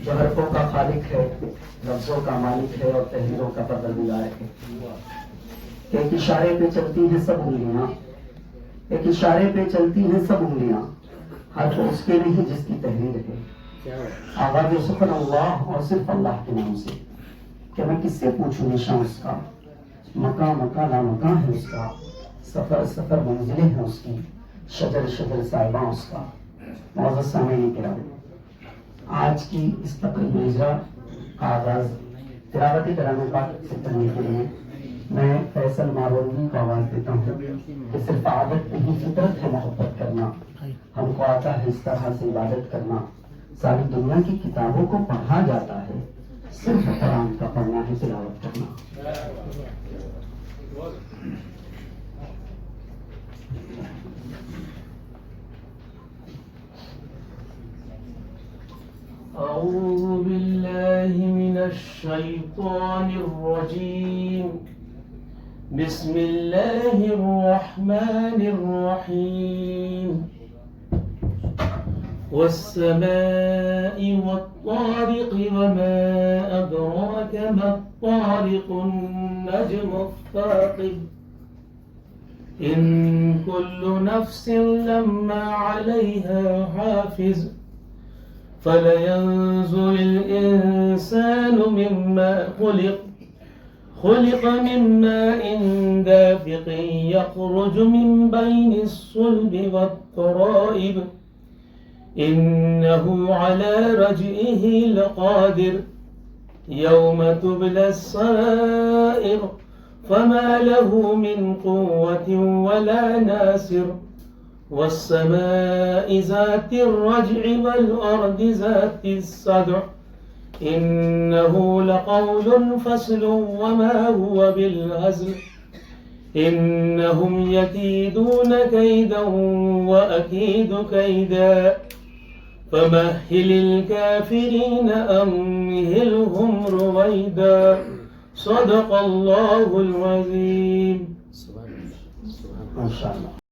जो हरफों का खालिक है, लफ्जों का मालिक है और तहरीरों का परवरदिगार है। एक इशारे पे चलती हैं सब उंगलियां, एक इशारे पे चलती हैं सब उंगलियां, हर उसके नहीं जिसकी तहरीर है। आगाज़ सुखन अल्लाह और सिर्फ अल्लाह के नाम से, कि मैं किससे पूछूं निशान उसका, मका मका ला मका है उसका, सफर सफर मंजिलें हैं उसकी, शजर शजर साहिबा उसका। मौजूद सामने किराम, आज की इस तकरीब इजरा का आगाज तिलावती कलाम पाक से करने के लिए मैं फैसल मारोनी को आवाज देता हूँ कि सिर्फ आदत नहीं फितरत है मोहब्बत करना, हमको आता है इस तरह से इबादत करना। सारी दुनिया की किताबों को पढ़ा जाता है, सिर्फ कुरान का पढ़ना है, तिलावत करना। أعوذ بالله من الشيطان الرجيم. بسم الله الرحمن الرحيم. والسماء والطارق وما أدراك ما الطارق النجم الثاقب. إن كل نفس لما عليها حافظ. فلينظر الإنسان مما خلق. خلق من ماء دافق يخرج من بين الصلب والترائب. إنه على رجعه لقادر. يوم تبلى السرائر فما له من قوة ولا ناصر. والسماء ذات الرجع والأرض ذات الصدع. إنه لقول فصل وما هو بالهزل. إنهم يكيدون كيدا وأكيد كيدا. فمهل الكافرين أمهلهم رويدا. صدق الله العظيم. ما شاء الله.